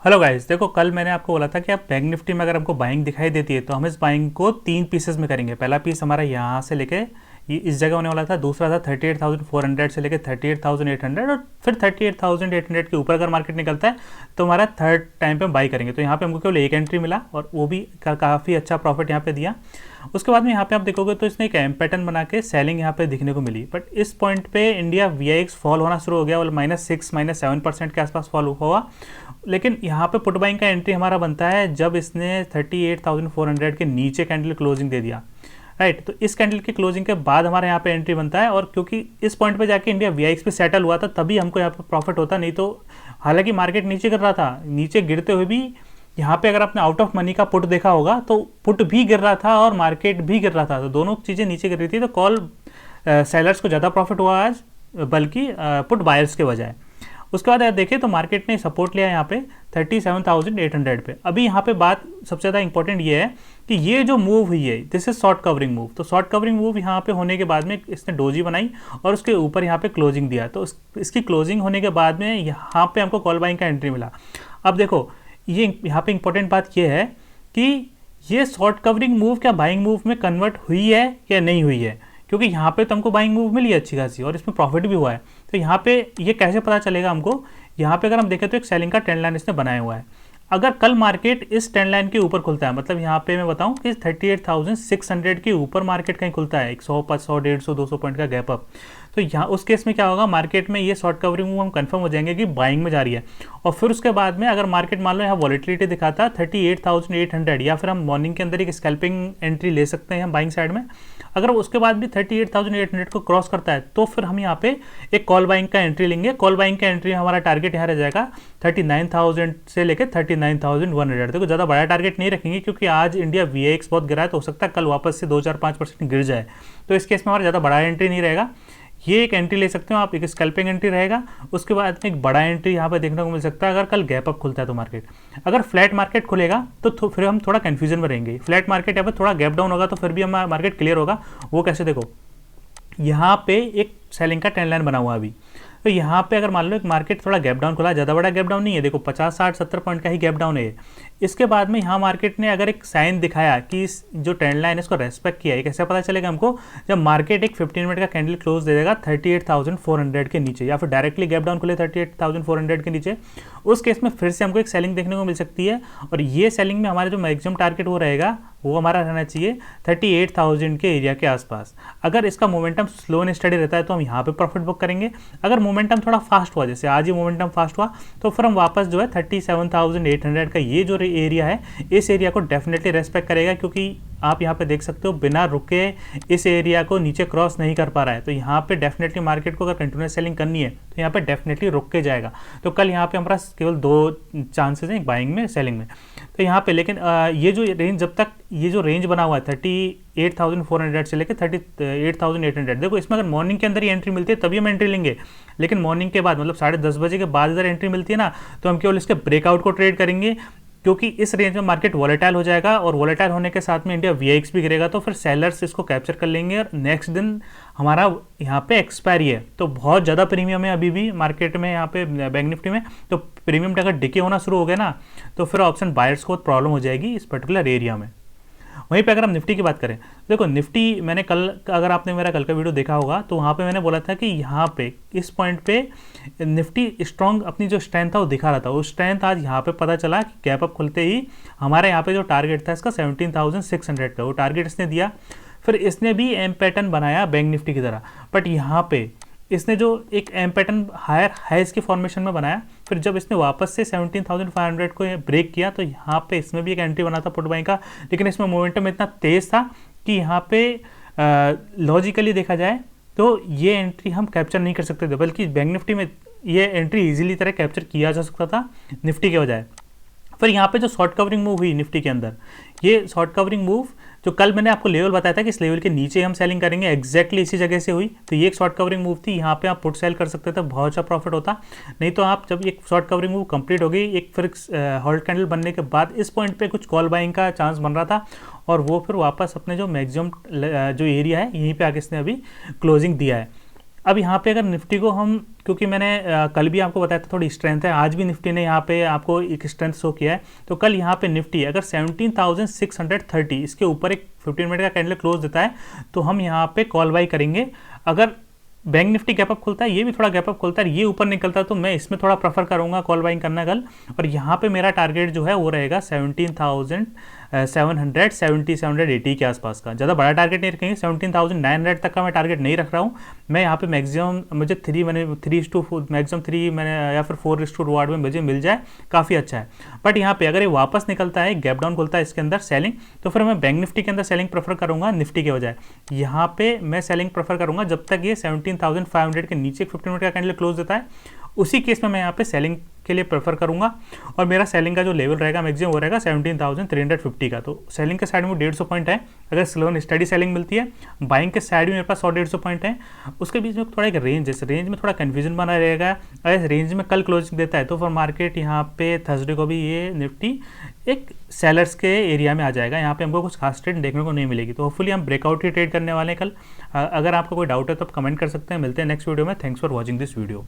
Hello guys, देखो कल मैंने आपको बोला था कि आप बैंक निफ्टी में अगर हमको बाइंग दिखाई देती है तो हम इस बाइंग को 3 पीसेस में करेंगे। पहला पीस हमारा यहाँ से लेके ये इस जगह होने वाला था, दूसरा था 38,400 से लेके 38,800 और फिर 38,800 के ऊपर अगर मार्केट निकलता है तो हमारा थर्ड टाइम पे हम बाई करेंगे। तो यहाँ पे हमको केवल एक एंट्री मिला और वो भी काफ़ी अच्छा प्रॉफिट यहाँ पे दिया। उसके बाद में यहाँ पे आप देखोगे तो इसने एक एम पैटर्न बना के सेलिंग यहाँ पे दिखने को मिली, बट इस पॉइंट पे इंडिया VIX फॉल होना शुरू हो गया और -6 -7% के आसपास फॉल हुआ। लेकिन यहाँ पे पुट बाइंग का एंट्री हमारा बनता है जब इसने 38,400 के नीचे कैंडल क्लोजिंग दे दिया, राइट। तो इस कैंडल की क्लोजिंग के बाद हमारे यहाँ पे एंट्री बनता है और क्योंकि इस पॉइंट पे जाके इंडिया VIX पे सेटल हुआ था तभी हमको यहाँ पे प्रॉफिट होता, नहीं तो हालांकि मार्केट नीचे गिर रहा था, नीचे गिरते हुए भी यहाँ पे अगर आपने आउट ऑफ मनी का पुट देखा होगा तो पुट भी गिर रहा था और मार्केट भी गिर रहा था, तो दोनों चीज़ें नीचे गिर रही थी। तो कॉल सेलर्स को ज़्यादा प्रॉफिट हुआ आज, बल्कि पुट बायर्स के बजाय। उसके बाद देखें तो मार्केट ने सपोर्ट लिया यहाँ पे 37,800 पे। अभी यहाँ पे बात सबसे ज़्यादा इंपॉर्टेंट ये है कि ये जो मूव हुई है this is short covering move. तो शॉर्ट कवरिंग मूव यहाँ पे होने के बाद में इसने डोजी बनाई और उसके ऊपर यहाँ पे क्लोजिंग दिया। तो इसकी क्लोजिंग होने के बाद में यहाँ पे हमको कॉल बाइंग का एंट्री मिला। अब देखो ये यहाँ पे इंपॉर्टेंट बात ये है कि ये शॉर्ट कवरिंग मूव क्या बाइंग मूव में कन्वर्ट हुई है या नहीं हुई है, क्योंकि यहाँ पे तो हमको बाइंग मूव मिली है अच्छी खासी और इसमें प्रॉफिट भी हुआ है। तो यहाँ पे ये कैसे पता चलेगा हमको, यहाँ पे अगर हम देखें तो एक सेलिंग का ट्रेंड लाइन इसने बनाया हुआ है। अगर कल मार्केट इस ट्रेंड लाइन के ऊपर खुलता है, मतलब यहाँ पे मैं बताऊँ कि 38,600 के ऊपर मार्केट कहीं खुलता है, 100 100 150 200 पॉइंट का गैप अप, तो यहाँ उस केस में क्या होगा, मार्केट में ये शॉर्ट कवरिंग मूव हम कंफर्म हो जाएंगे कि बाइंग में जा रही है। और फिर उसके बाद में अगर मार्केट मान लो यहाँ वॉलेटिलिटी दिखाता 38,800 या फिर हम मॉर्निंग के अंदर एक स्कैल्पिंग एंट्री ले सकते हैं हम बाइंग साइड में। अगर उसके बाद भी 38,800 को क्रॉस करता है तो फिर हम यहाँ पे एक कॉल बाइंग का एंट्री लेंगे। कॉल बाइंग का एंट्री हमारा टारगेट यहाँ रह जाएगा 39,000 से लेकर 39,100। देखो ज़्यादा बड़ा टारगेट नहीं रखेंगे क्योंकि आज इंडिया VIX बहुत गिरा है, तो हो सकता है कल वापस से 2-4-5% गिर जाए, तो इस केस में हमारा ज़्यादा बड़ा एंट्री नहीं रहेगा। ये एक एंट्री ले सकते हो आप, एक स्कैल्पिंग एंट्री रहेगा। उसके बाद में एक बड़ा एंट्री यहाँ पे देखने को मिल सकता है अगर कल गैप अप खुलता है तो मार्केट। अगर फ्लैट मार्केट खुलेगा तो फिर हम थोड़ा कंफ्यूजन में रहेंगे। फ्लैट मार्केट यहाँ पे थोड़ा गैप डाउन होगा तो फिर भी हमारा मार्केट क्लियर होगा। वो कैसे, देखो यहाँ पे एक सेलिंग का ट्रेंड लाइन बना हुआ अभी, तो यहाँ पे अगर मान लो एक मार्केट थोड़ा गैप डाउन खुला, ज़्यादा बड़ा गैप डाउन नहीं है, देखो 50-60-70 पॉइंट का ही गैप डाउन है। इसके बाद में यहाँ मार्केट ने अगर एक साइन दिखाया कि इस जो ट्रेंड लाइन है इसको रेस्पेक्ट किया है, कैसे पता चलेगा हमको, जब मार्केट एक 15 मिनट का कैंडल क्लोज दे देगा 38,400 के नीचे या फिर डायरेक्टली गैप डाउन खुले 38,400 के नीचे, उस केस में फिर से हमको एक सेलिंग देखने को मिल सकती है। और ये सेलिंग में हमारा जो मैक्सिमम टारगेट वो रहेगा वो हमारा रहना चाहिए 38,000 के एरिया के आसपास। अगर इसका मोमेंटम स्लो एंड स्टडी रहता है तो हम यहाँ पे प्रॉफिट बुक करेंगे। अगर मोमेंटम थोड़ा फास्ट हुआ, जैसे आज ये मोमेंटम फास्ट हुआ, तो फिर हम वापस जो है 37,800 का ये जो एरिया है इस एरिया को डेफिनेटली रेस्पेक्ट करेगा, क्योंकि आप यहाँ पे देख सकते हो बिना रुके इस एरिया को नीचे क्रॉस नहीं कर पा रहा है। तो यहाँ पे डेफिनेटली मार्केट को अगर कंटिन्यूस सेलिंग करनी है तो यहाँ पे डेफिनेटली रुक के जाएगा। तो कल यहाँ पे हमारा केवल 2 चांसेस हैं, बाइंग में सेलिंग में। तो यहाँ पे लेकिन ये जो रेंज, जब तक ये जो रेंज बना हुआ है 38,400 से लेकर 38,800, देखो इसमें अगर मॉर्निंग के अंदर ही एंट्री मिलती है तभी हम एंट्री लेंगे, लेकिन मॉर्निंग के बाद मतलब 10:30 बजे के बाद अगर एंट्री मिलती है ना तो हम केवल इसके ब्रेकआउट को ट्रेड करेंगे, क्योंकि इस रेंज में मार्केट वॉलेटाइल हो जाएगा और वॉलेटाइल होने के साथ में इंडिया VIX भी गिरेगा, तो फिर सेलर्स इसको कैप्चर कर लेंगे और नेक्स्ट दिन हमारा यहाँ पे एक्सपायरी है। तो बहुत ज़्यादा प्रीमियम है अभी भी मार्केट में, यहाँ पे बैंक निफ्टी में। तो प्रीमियम अगर डिके होना शुरू हो गया ना तो फिर ऑप्शन बायर्स को प्रॉब्लम हो जाएगी इस पर्टिकुलर एरिया में। वहीं पे अगर हम निफ्टी की बात करें, देखो निफ्टी मैंने कल, अगर आपने मेरा कल का वीडियो देखा होगा तो वहाँ पे मैंने बोला था कि यहाँ पे इस पॉइंट पे निफ्टी स्ट्रॉन्ग अपनी जो स्ट्रेंथ था वो दिखा रहा था। वो स्ट्रेंथ आज यहाँ पे पता चला कि गैप अप खुलते ही हमारे यहाँ पे जो टारगेट था इसका 17,600 का, वो टारगेट इसने दिया। फिर इसने भी एम पैटर्न बनाया बैंक निफ्टी की तरह, बट यहाँ पे इसने जो एक एम पैटर्न हायर हाइज के फॉर्मेशन में बनाया, फिर जब इसने वापस से 17,500 को ब्रेक किया तो यहाँ पे इसमें भी एक एंट्री बना था पुट बाइंग का, लेकिन इसमें मोमेंटम इतना तेज़ था कि यहाँ पे लॉजिकली देखा जाए तो ये एंट्री हम कैप्चर नहीं कर सकते थे, बल्कि बैंक निफ्टी में ये एंट्री इजीली तरह कैप्चर किया जा सकता था निफ्टी के बजाय। फिर यहाँ पे जो शॉर्ट कवरिंग मूव हुई निफ्टी के अंदर, ये शॉर्ट कवरिंग मूव जो कल मैंने आपको लेवल बताया था कि इस लेवल के नीचे हम सेलिंग करेंगे, एग्जैक्टली इसी जगह से हुई। तो ये एक शॉर्ट कवरिंग मूव थी, यहाँ पे आप पुट सेल कर सकते थे, बहुत अच्छा प्रॉफिट होता। नहीं तो आप जब एक शॉर्ट कवरिंग मूव कंप्लीट हो गई, एक फिर होल्ड कैंडल बनने के बाद इस पॉइंट पे कुछ कॉल बाइंग का चांस बन रहा था और वो फिर वापस अपने जो मैक्सिमम जो एरिया है यहीं पर आगे इसने अभी क्लोजिंग दिया है। अब यहाँ पे अगर निफ्टी को हम, क्योंकि मैंने कल भी आपको बताया था थोड़ी स्ट्रेंथ है, आज भी निफ्टी ने यहाँ पे आपको एक स्ट्रेंथ शो किया है, तो कल यहाँ पे निफ्टी अगर 17,630 इसके ऊपर एक 15 मिनट का कैंडल क्लोज देता है तो हम यहाँ पे कॉल बाई करेंगे। अगर बैंक निफ्टी गैप अप खुलता है, ये भी थोड़ा गैप अप खुलता है, ये ऊपर निकलता है, तो मैं इसमें थोड़ा प्रेफर करूंगा कॉल बाइंग करना कल। और यहाँ पे मेरा टारगेट जो है वो रहेगा 17,770 780 के आसपास का। ज़्यादा बड़ा टारगेट नहीं रखेंगे, 17,900 तक का मैं टारगेट नहीं रख रहा हूँ। मैं यहाँ पे मैक्सिमम मुझे 3:4 मैक्सिमम 3 मैंने या फिर 4:1 में मुझे मिल जाए, काफ़ी अच्छा है। बट यहाँ पे अगर ये वापस निकलता है, गैप डाउन खुलता है इसके अंदर सेलिंग, तो फिर मैं बैंक निफ्टी के अंदर सेलिंग प्रेफर करूँगा निफ्टी के बजाय। यहाँ पे मैं सेलिंग प्रेफर करूँगा जब तक ये 17,500 के नीचे 15 मिनट का कैंडल क्लोज देता है, उसी केस में मैं यहाँ पे सेलिंग के लिए प्रेफर करूंगा। और मेरा सेलिंग का जो लेवल रहेगा मैक्सिमम वो रहेगा 17,350 का। तो सेलिंग के साइड में 150 पॉइंट है, अगर स्लो एंड स्टडी सेलिंग मिलती है। बाइंग के साइड में मेरे पास 100-150 पॉइंट है, उसके बीच में थोड़ा एक रेंज है, इस रेंज में थोड़ा कन्फ्यूजन बना रहेगा। अगर इस रेंज में कल क्लोजिंग देता है तो फिर मार्केट यहाँ पे थर्सडे को भी ये निफ्टी एक सेलर्स के एरिया में आ जाएगा, यहाँ पे हमको कुछ खास ट्रेड देखने को नहीं मिलेगी। तो होपफुली हम ब्रेकआउट ही ट्रेड करने वाले हैं कल। अगर आपको कोई डाउट है तो आप कमेंट कर सकते हैं। मिलते हैं नेक्स्ट वीडियो में। Thanks for watching this video.